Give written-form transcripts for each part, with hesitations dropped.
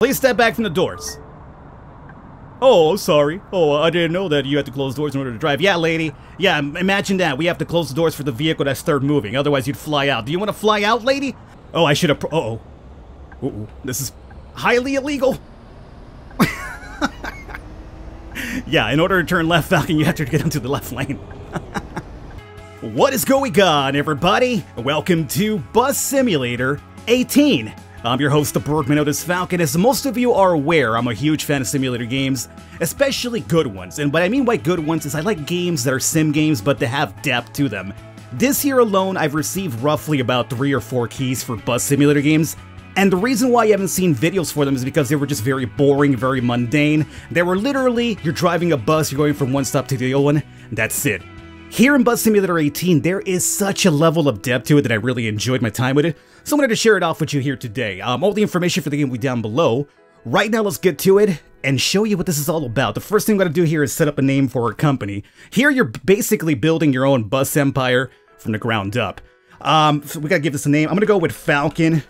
Please step back from the doors. Oh, sorry. Oh, I didn't know that you had to close doors in order to drive. Yeah, lady. Yeah, imagine that. We have to close the doors for the vehicle that start moving. Otherwise, you'd fly out. Do you want to fly out, lady? Oh, I should have... Uh-oh. Uh-oh. This is highly illegal. Yeah, in order to turn left, Falcon, you have to get into the left lane. What is going on, everybody? Welcome to Bus Simulator 18. I'm your host, the Birdman Otis Falcon. As most of you are aware, I'm a huge fan of simulator games, especially good ones. And what I mean by good ones is I like games that are sim games, but they have depth to them. This year alone, I've received roughly about 3 or 4 keys for bus simulator games. And the reason why you haven't seen videos for them is because they were just very boring, very mundane. They were literally, you're driving a bus, you're going from one stop to the other one, that's it. Here in Bus Simulator 18, there is such a level of depth to it that I really enjoyed my time with it, so I wanted to share it off with you here today. All the information for the game will be down below. Right now, let's get to it and show you what this is all about. The first thing I'm going to do here is set up a name for our company. Here, you're basically building your own bus empire from the ground up. So we got to give this a name. I'm going to go with Falcon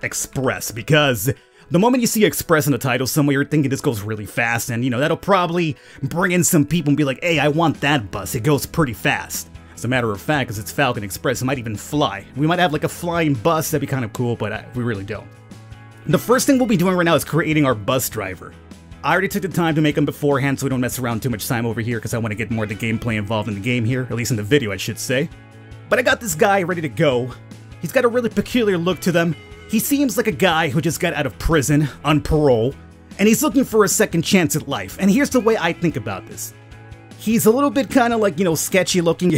Express, because the moment you see Express in the title somewhere, you're thinking this goes really fast, and you know, that'll probably bring in some people and be like, hey, I want that bus, it goes pretty fast. As a matter of fact, because it's Falcon Express, it might even fly. We might have like a flying bus, that'd be kind of cool, but we really don't. The first thing we'll be doing right now is creating our bus driver. I already took the time to make him beforehand so we don't mess around too much time over here, because I want to get more of the gameplay involved in the game here, at least in the video I should say. But I got this guy ready to go. He's got a really peculiar look to them. He seems like a guy who just got out of prison on parole, and he's looking for a second chance at life. And here's the way I think about this. He's a little bit kind of like, you know, sketchy looking.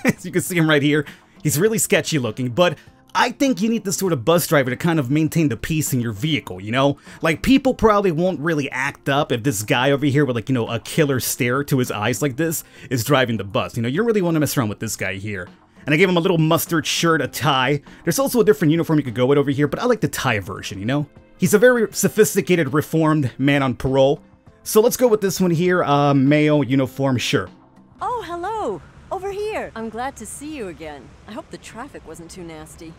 As you can see him right here. He's really sketchy looking, but I think you need this sort of bus driver to kind of maintain the peace in your vehicle, you know? Like, people probably won't really act up if this guy over here with, like, you know, a killer stare to his eyes like this is driving the bus. You know, you don't really want to mess around with this guy here. And I gave him a little mustard shirt, a tie. There's also a different uniform you could go with over here, but I like the tie version, you know? He's a very sophisticated, reformed man on parole. So let's go with this one here, male uniform, sure. Oh, hello! Over here! I'm glad to see you again. I hope the traffic wasn't too nasty.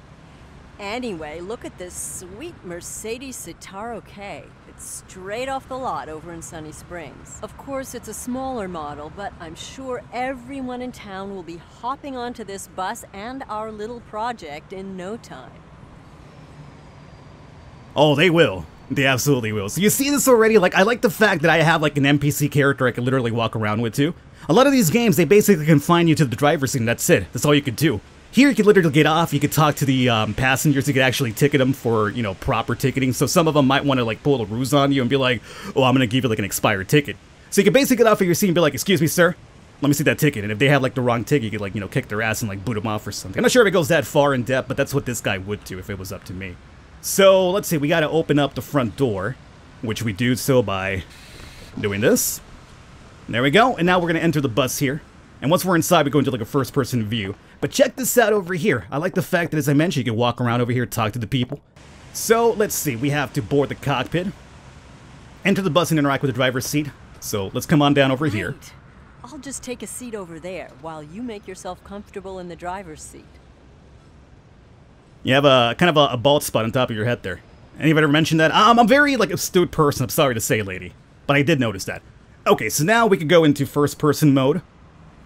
Anyway, look at this sweet Mercedes Citaro K. It's straight off the lot over in Sunny Springs. Of course, it's a smaller model, but I'm sure everyone in town will be hopping onto this bus and our little project in no time. Oh, they will. They absolutely will. So you see this already? Like, I like the fact that I have like an NPC character I can literally walk around with too. A lot of these games, they basically confine you to the driver's seat and that's it. That's all you could do. Here you could literally get off, you could talk to the passengers, you could actually ticket them for, you know, proper ticketing. So some of them might want to like pull a ruse on you and be like, oh, I'm going to give you like an expired ticket. So you can basically get off of your seat and be like, excuse me, sir, let me see that ticket. And if they have like the wrong ticket, you could like, you know, kick their ass and like boot them off or something. I'm not sure if it goes that far in depth, but that's what this guy would do if it was up to me. So let's see, we got to open up the front door, which we do so by doing this. There we go. And now we're going to enter the bus here. And once we're inside, we go into like a first-person view. But check this out over here. I like the fact that, as I mentioned, you can walk around over here, talk to the people. So, let's see. We have to board the cockpit, enter the bus and interact with the driver's seat. So, let's come on down over here. I'll just take a seat over there while you make yourself comfortable in the driver's seat. You have a kind of a bald spot on top of your head there. Anybody ever mentioned that? I'm a very, like, astute person, I'm sorry to say, lady. But I did notice that. Okay, so now we can go into first-person mode.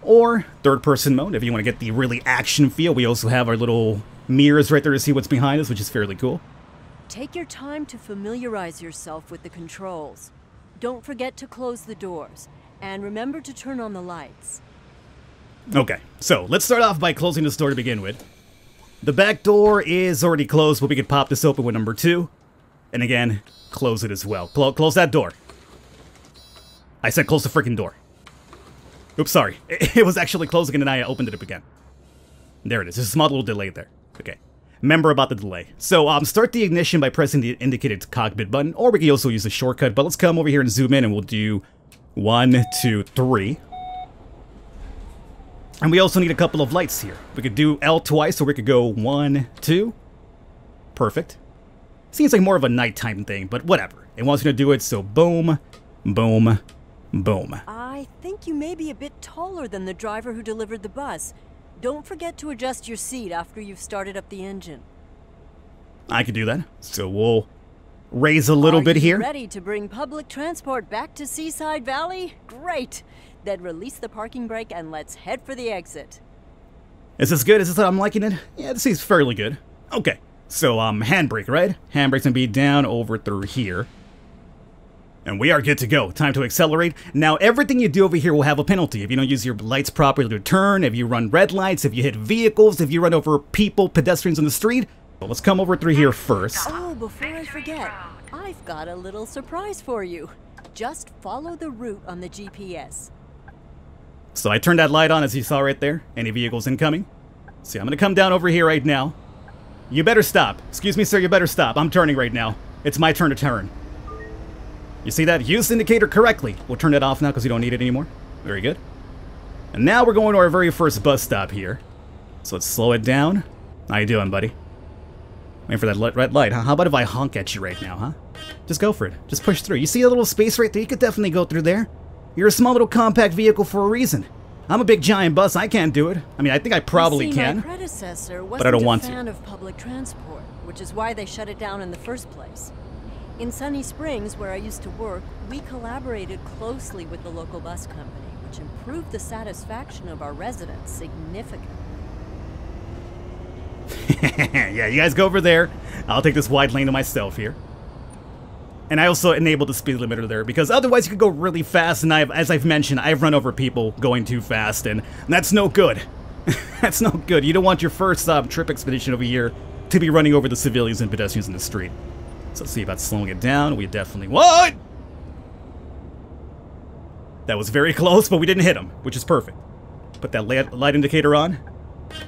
Or third-person mode, if you want to get the really action feel. We also have our little mirrors right there to see what's behind us, which is fairly cool. Take your time to familiarize yourself with the controls. Don't forget to close the doors, and remember to turn on the lights. Okay, so let's start off by closing this door to begin with. The back door is already closed, but we could pop this open with number 2. And again, close it as well. Close that door. I said close the freaking door. Oops, sorry. It was actually closing and then I opened it up again. There it is. There's a small little delay there. Okay. Remember about the delay. So, start the ignition by pressing the indicated cockpit button, or we can also use the shortcut, but let's come over here and zoom in and we'll do 1, 2, 3. And we also need a couple of lights here. We could do L twice, or we could go 1, 2. Perfect. Seems like more of a nighttime thing, but whatever. It wants you to do it, so boom, boom, boom. I think you may be a bit taller than the driver who delivered the bus. Don't forget to adjust your seat after you've started up the engine. I could do that. So we'll raise a little bit here. Ready to bring public transport back to Seaside Valley? Great! Then release the parking brake and let's head for the exit. Is this good? Is this I'm liking it? Yeah, this seems fairly good. Okay, so handbrake, right? Handbrake's gonna be down over through here. And we are good to go. Time to accelerate. Now, everything you do over here will have a penalty. If you don't use your lights properly to turn, if you run red lights, if you hit vehicles, if you run over people, pedestrians on the street. But let's come over through here first. Oh, before I forget, I've got a little surprise for you. Just follow the route on the GPS. So I turned that light on, as you saw right there. Any vehicles incoming? See, I'm gonna come down over here right now. You better stop. Excuse me, sir, you better stop. I'm turning right now. It's my turn to turn. You see that? Use the indicator correctly. We'll turn it off now because we don't need it anymore. Very good. And now we're going to our very first bus stop here. So let's slow it down. How you doing, buddy? Waiting for that red light, huh? How about if I honk at you right now, huh? Just go for it. Just push through. You see a little space right there? You could definitely go through there. You're a small little compact vehicle for a reason. I'm a big giant bus. I can't do it. I mean, I think I probably can. My predecessor wasn't but I don't want a fan of public transport, which is why they shut it down in the first place. In Sunny Springs, where I used to work, we collaborated closely with the local bus company, which improved the satisfaction of our residents significantly. Yeah, you guys go over there. I'll take this wide lane to myself here. And I also enabled the speed limiter there, because otherwise you could go really fast, and as I've mentioned, I've run over people going too fast, and that's no good. That's no good. You don't want your first trip expedition over here to be running over the civilians and pedestrians in the street. So let's see about slowing it down. We definitely... What? That was very close, but we didn't hit him, which is perfect. Put that light indicator on.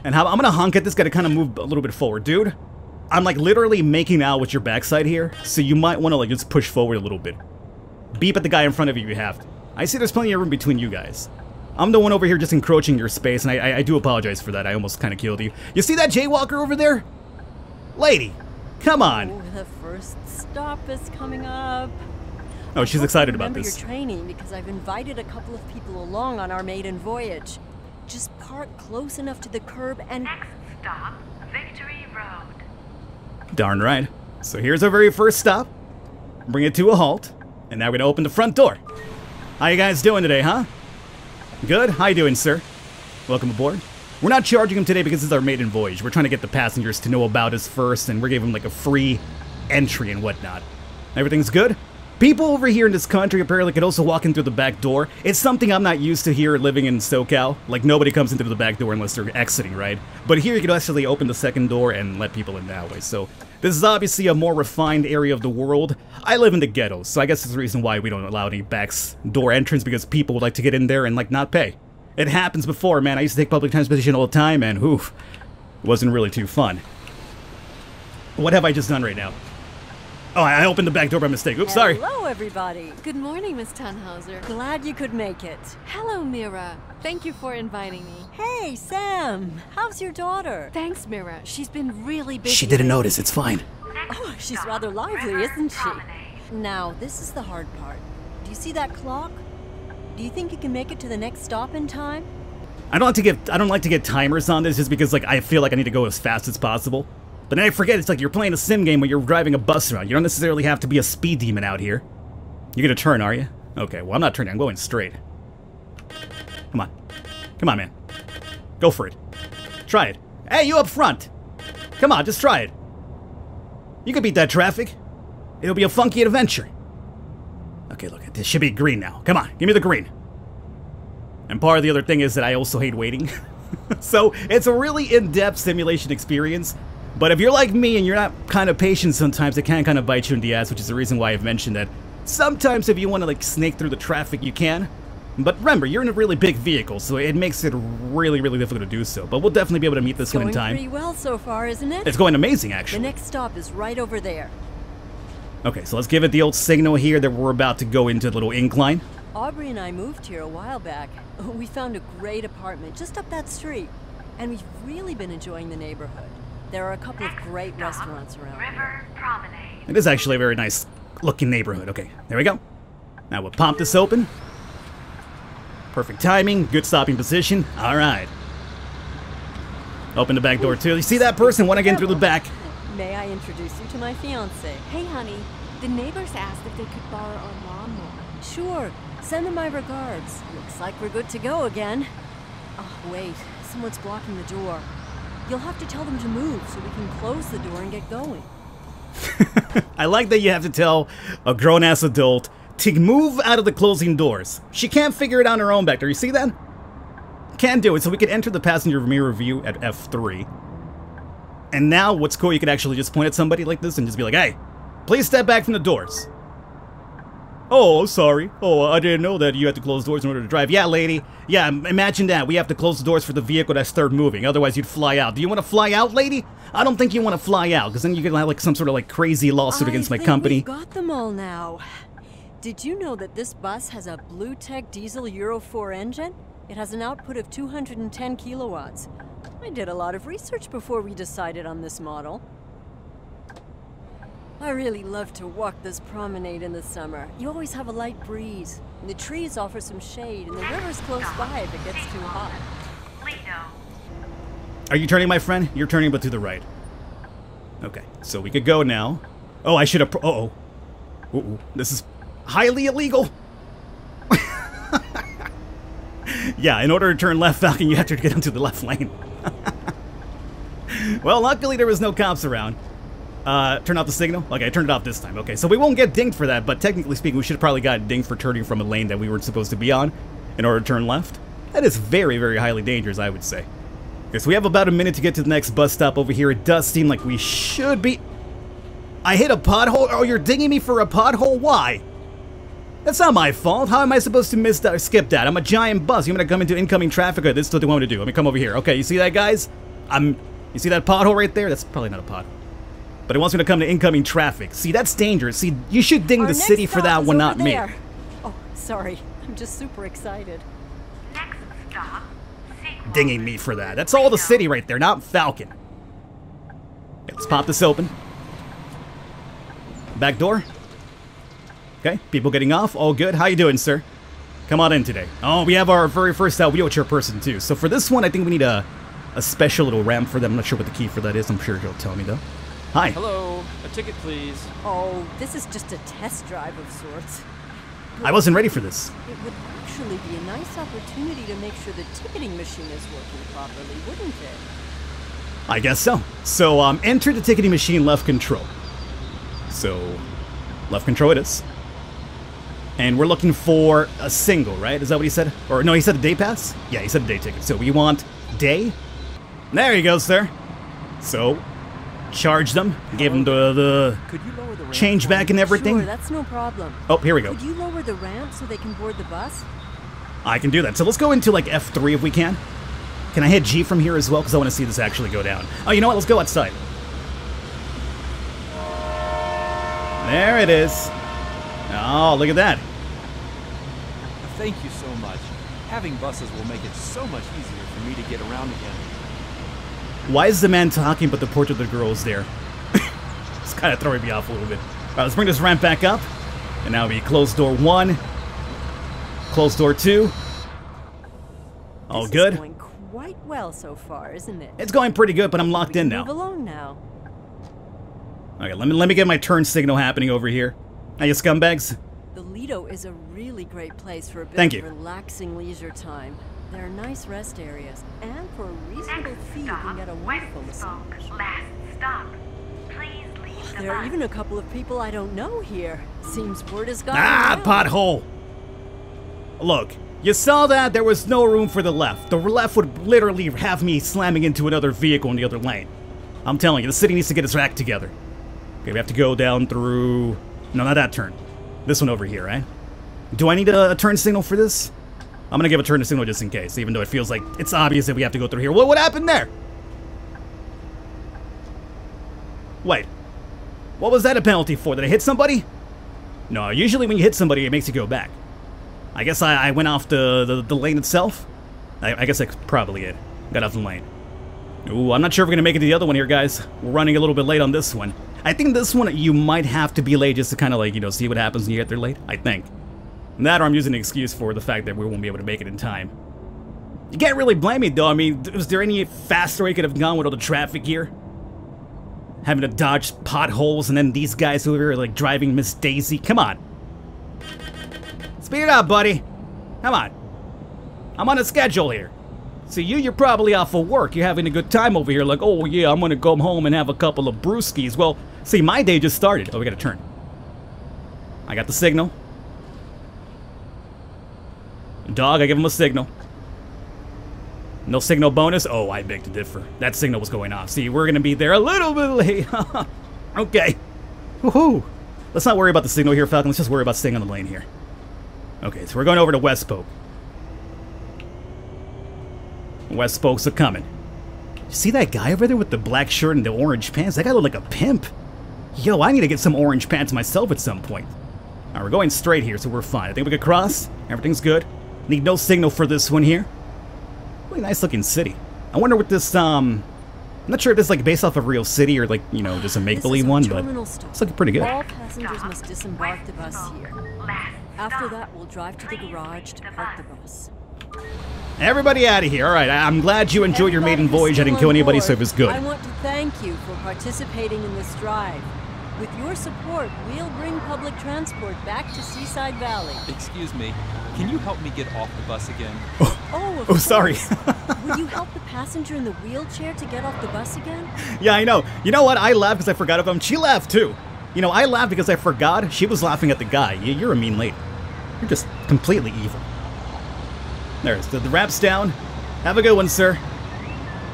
And I'm gonna honk at this guy to kind of move a little bit forward. Dude, I'm like literally making out with your backside here, so you might want to like just push forward a little bit. Beep at the guy in front of you if you have to. I see there's plenty of room between you guys. I'm the one over here just encroaching your space, and I do apologize for that. I almost kind of killed you. You see that jaywalker over there? Lady, come on. Oh, the first stop is coming up. Oh, she's excited about this. Remember your training, because I've invited a couple of people along on our maiden voyage. Just park close enough to the curb and... Next stop, Victory Road. Darn right. So here's our very first stop. Bring it to a halt. And now we're gonna open the front door. How you guys doing today, huh? Good? How you doing, sir? Welcome aboard. We're not charging him today because this is our maiden voyage. We're trying to get the passengers to know about us first, and we're giving them like a free entry and whatnot. Everything's good? People over here in this country apparently could also walk in through the back door. It's something I'm not used to here living in SoCal. Like, nobody comes into the back door unless they're exiting, right? But here you can actually open the second door and let people in that way. So this is obviously a more refined area of the world. I live in the ghettos, so I guess that's the reason why we don't allow any back door entrance, because people would like to get in there and like not pay. It happens before, man. I used to take public transportation all the time, and oof, it wasn't really too fun. What have I just done right now? Oh, I opened the back door by mistake. Oops, sorry. Hello, everybody. Good morning, Miss Tannhauser. Glad you could make it. Hello, Mira. Thank you for inviting me. Hey, Sam. How's your daughter? Thanks, Mira. She's been really busy. She didn't notice. It's fine. Oh, she's rather lively, isn't she? Now, this is the hard part. Do you see that clock? Do you think you can make it to the next stop in time? I don't like to get timers on this just because like I feel like I need to go as fast as possible. But then I forget, it's like you're playing a sim game when you're driving a bus around. You don't necessarily have to be a speed demon out here. You're gonna turn, are you? Okay, well, I'm not turning. I'm going straight. Come on. Come on, man. Go for it. Try it. Hey, you up front! Come on, just try it. You can beat that traffic. It'll be a funky adventure. Okay, look, this should be green now. Come on, give me the green. And part of the other thing is that I also hate waiting. So, it's a really in-depth simulation experience. But if you're like me and you're not kind of patient sometimes, it can kind of bite you in the ass, which is the reason why I've mentioned that sometimes if you want to like snake through the traffic, you can. But remember, you're in a really big vehicle, so it makes it really, really difficult to do so. But we'll definitely be able to meet this one in time. It's going pretty well so far, isn't it? It's going amazing, actually. The next stop is right over there. Okay, so let's give it the old signal here that we're about to go into a little incline. Aubrey and I moved here a while back. We found a great apartment just up that street. And we've really been enjoying the neighborhood. There are a couple of great restaurants around here. River Promenade. It is actually a very nice looking neighborhood. Okay, there we go. Now we'll pop this open. Perfect timing, good stopping position. All right. Open the back door too. You see that person? Want to get in through the back? May I introduce you to my fiancé? Hey, honey. The neighbors asked if they could borrow our lawnmower. Sure, send them my regards. Looks like we're good to go again. Oh, wait, someone's blocking the door. You'll have to tell them to move so we can close the door and get going. I like that you have to tell a grown-ass adult to move out of the closing doors. She can't figure it out on her own back there. You see that? Can't do it, so we can enter the passenger mirror view at F3. And now, what's cool, you can actually just point at somebody like this and just be like, hey, please step back from the doors. Oh, sorry. Oh, I didn't know that you had to close doors in order to drive. Yeah, lady. Yeah, imagine that. We have to close the doors for the vehicle that start moving. Otherwise, you'd fly out. Do you want to fly out, lady? I don't think you want to fly out, because then you could have like some sort of like crazy lawsuit against my company. We've got them all now. Did you know that this bus has a Blue Tech diesel Euro 4 engine? It has an output of 210 kilowatts. I did a lot of research before we decided on this model. I really love to walk this promenade in the summer. You always have a light breeze. And the trees offer some shade, and the river's close by if it gets too hot. Are you turning, my friend? You're turning, but to the right. Okay, so we could go now. Oh, I should have... Uh-oh. Uh-oh. This is highly illegal. Yeah, in order to turn left, Falcon, you have to get into the left lane. Well, luckily there was no cops around. Turn off the signal? Okay, I turned it off this time. Okay, so we won't get dinged for that, but technically speaking, we should have probably got dinged for turning from a lane that we weren't supposed to be on in order to turn left. That is very, very highly dangerous, I would say. Okay, so we have about a minute to get to the next bus stop over here. It does seem like we should be... I hit a pothole? Oh, you're dinging me for a pothole? Why? That's not my fault. How am I supposed to miss that or skip that? I'm a giant bus. You're gonna come into incoming traffic, or this is what they want me to do. Let me come over here. Okay, you see that, guys? You see that pothole right there? That's probably not a pothole. But it wants me to come to incoming traffic. See, that's dangerous. See, you should ding the city for that one, not me. Oh, sorry. I'm just super excited. Next stop, Dinging me for that. That's all the city right there, not Falcon. Okay, let's pop this open. Back door. Okay, people getting off. All good. How you doing, sir? Come on in today. Oh, we have our very first wheelchair person, too. So for this one, I think we need a special little ramp for them. I'm not sure what the key for that is. I'm sure he'll tell me, though. Hi. Hello. A ticket, please. Oh, this is just a test drive of sorts. I wasn't ready for this. It would actually be a nice opportunity to make sure the ticketing machine is working properly, wouldn't it? I guess so. So, enter the ticketing machine left control. So, left control it is. And we're looking for a single, right? Is that what he said? Or no, he said a day pass? Yeah, he said a day ticket. So we want day. There you go, sir. So, charge them. Give them the change back and everything. Sure, that's no problem. Oh, here we go. Could you lower the ramp so they can board the bus? I can do that. So let's go into like F3 if we can. Can I hit G from here as well? Because I want to see this actually go down. Oh, you know what? Let's go outside. There it is. Oh, look at that. Thank you so much. Having buses will make it so much easier for me to get around again. Why is the man talking but the portrait of the girl is there? It's kind of throwing me off a little bit. Alright, let's bring this ramp back up. And now we close door 1. Close door 2. All good. This is going quite well so far, isn't it? It's going pretty good, but I'm locked in now. Move along now. Okay, let me get my turn signal happening over here. Now, you scumbags. The Lido is a really great place for a bit Thank of you. relaxing leisure time. There are nice rest areas, and for a reasonable Next fee, you can get a stop, wonderful West massage. Spoke. Last stop. Please leave the There are bus. even a couple of people I don't know here. Seems word has gotten Ah, around. pothole. Look, you saw that? There was no room for the left. The left would literally have me slamming into another vehicle in the other lane. I'm telling you, the city needs to get its act together. Okay, we have to go down through... No, not that turn. This one over here, right? Do I need a turn signal for this? I'm gonna give a turn signal just in case, even though it feels like it's obvious that we have to go through here. What happened there? Wait. What was that a penalty for? Did I hit somebody? No, usually when you hit somebody, it makes you go back. I guess I went off the lane itself. I guess that's probably it. Got off the lane. Ooh, I'm not sure if we're gonna make it to the other one here, guys. We're running a little bit late on this one. I think this one, you might have to be late just to kind of like, you know, see what happens when you get there late. I think. That or I'm using an excuse for the fact that we won't be able to make it in time. You can't really blame me, though. I mean, was there any faster way could have gone with all the traffic here? having to dodge potholes, and then these guys over here are like driving Miss Daisy. Come on. Speed it up, buddy. Come on. I'm on a schedule here. See, you're probably off of work. You're having a good time over here like, oh yeah, I'm gonna go home and have a couple of brewskis. Well, see, my day just started. Oh, we gotta turn. I got the signal. Dog, I give him a signal. No signal bonus? Oh, I beg to differ. That signal was going off. See, we're gonna be there a little bit late. Okay. Woohoo! Let's not worry about the signal here, Falcon. Let's just worry about staying on the lane here. Okay, so we're going over to West Spoke. West Spokes are coming. You see that guy over there with the black shirt and the orange pants? That guy looked like a pimp. Yo, I need to get some orange pants myself at some point. Alright, we're going straight here, so we're fine. I think we could cross. Everything's good. Need no signal for this one here. Really nice looking city. I wonder what this, I'm not sure if this is like based off of a real city or like, you know, just a make-believe one, but it's looking pretty good. All passengers must disembark the bus here. After that, we'll drive to the garage to park the bus. Everybody out of here. Alright, I'm glad you enjoyed your maiden voyage. I didn't kill anybody, so it was good. I want to thank you for participating in this drive. With your support, we'll bring public transport back to Seaside Valley. Excuse me, can you help me get off the bus again? Oh, sorry. Will you help the passenger in the wheelchair to get off the bus again? Yeah, I know. You know what? I laughed because I forgot of him. She laughed too. You know, I laughed because I forgot. She was laughing at the guy. You're a mean lady. You're just completely evil. There, so the wrap's down. Have a good one, sir.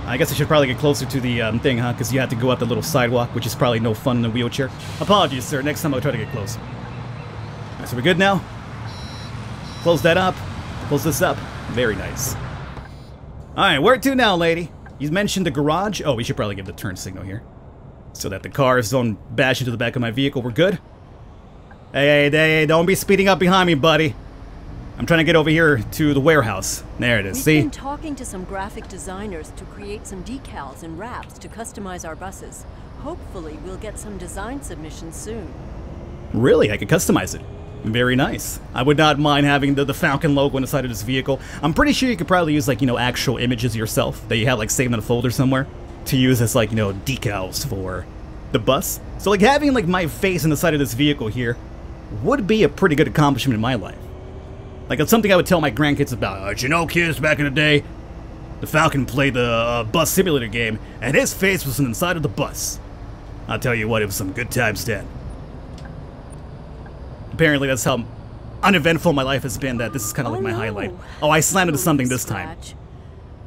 I guess I should probably get closer to the thing, huh? Because you have to go up the little sidewalk, which is probably no fun in a wheelchair. Apologies, sir. Next time I'll try to get close. Alright, so we're good now? Close that up. Close this up. Very nice. Alright, where to now, lady? You mentioned the garage. Oh, we should probably give the turn signal here. So that the cars don't bash into the back of my vehicle. We're good? Hey, don't be speeding up behind me, buddy. I'm trying to get over here to the warehouse. There it is, see? We've been talking to some graphic designers to create some decals and wraps to customize our buses. Hopefully, we'll get some design submissions soon. Really? I could customize it. Very nice. I would not mind having the Falcon logo on the side of this vehicle. I'm pretty sure you could probably use, like, you know, actual images yourself that you have, like, saved in a folder somewhere to use as, like, you know, decals for the bus. So, like, having, like, my face on the side of this vehicle here would be a pretty good accomplishment in my life. Like, it's something I would tell my grandkids about. You know, kids, back in the day, the Falcon played the bus simulator game, and his face was inside of the bus. I'll tell you what, it was some good times then. Apparently, that's how uneventful my life has been, that this is kind of like my highlight. Oh, I slammed into something this time.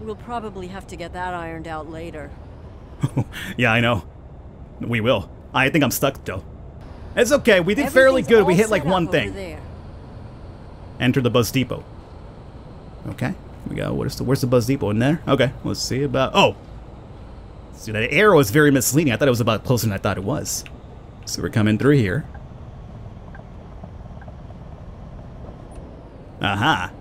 We'll probably have to get that ironed out later. Yeah, I know. We will. I think I'm stuck, though. It's okay, we did fairly good. We hit like one thing. Enter the bus depot. Okay, we go. Where's the bus depot? In there? Okay, let's see about. Oh, see, that arrow is very misleading. I thought it was about closer than I thought it was. So we're coming through here. Aha.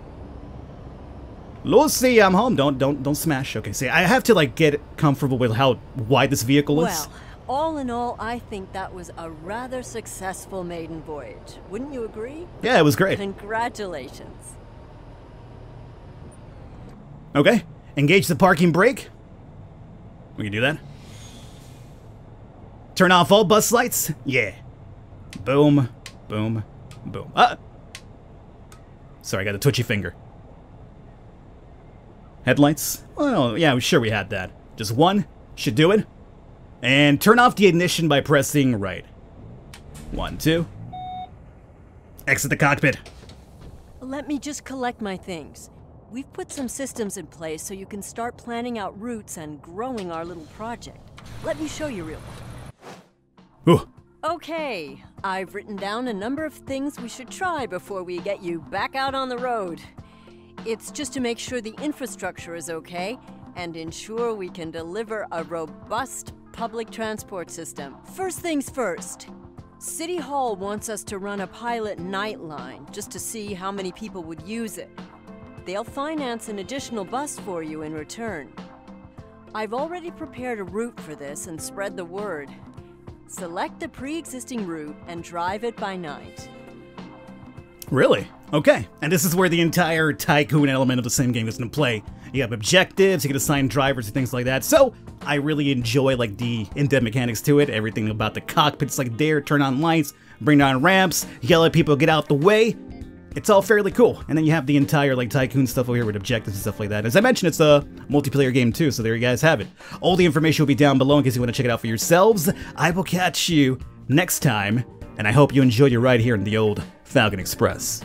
Lucy, I'm home. Don't smash. Okay, see, I have to like get comfortable with how wide this vehicle is. Well, all in all, I think that was a rather successful maiden voyage. Wouldn't you agree? Yeah, it was great. Congratulations. Okay, engage the parking brake. We can do that. Turn off all bus lights. Yeah. Boom, boom, boom. Sorry, I got a twitchy finger. Headlights? Well, yeah, sure we had that. Just one should do it. And turn off the ignition by pressing right. 1, 2. Exit the cockpit. Let me just collect my things. We've put some systems in place so you can start planning out routes and growing our little project. Let me show you real quick. Ooh. Okay, I've written down a number of things we should try before we get you back out on the road. It's just to make sure the infrastructure is okay and ensure we can deliver a robust public transport system. First things first. City Hall wants us to run a pilot night line just to see how many people would use it. They'll finance an additional bus for you in return. I've already prepared a route for this and spread the word. Select the pre-existing route and drive it by night. Really? Okay. And this is where the entire tycoon element of the same game is going to play. You have objectives, you can assign drivers and things like that. So, I really enjoy like the in-depth mechanics to it. Everything about the cockpit's like there, turn on lights, bring down ramps, yell at people, get out the way. It's all fairly cool. And then you have the entire like tycoon stuff over here with objectives and stuff like that. As I mentioned, it's a multiplayer game too, so there you guys have it. All the information will be down below in case you want to check it out for yourselves. I will catch you next time, and I hope you enjoyed your ride here in the old Falcon Express.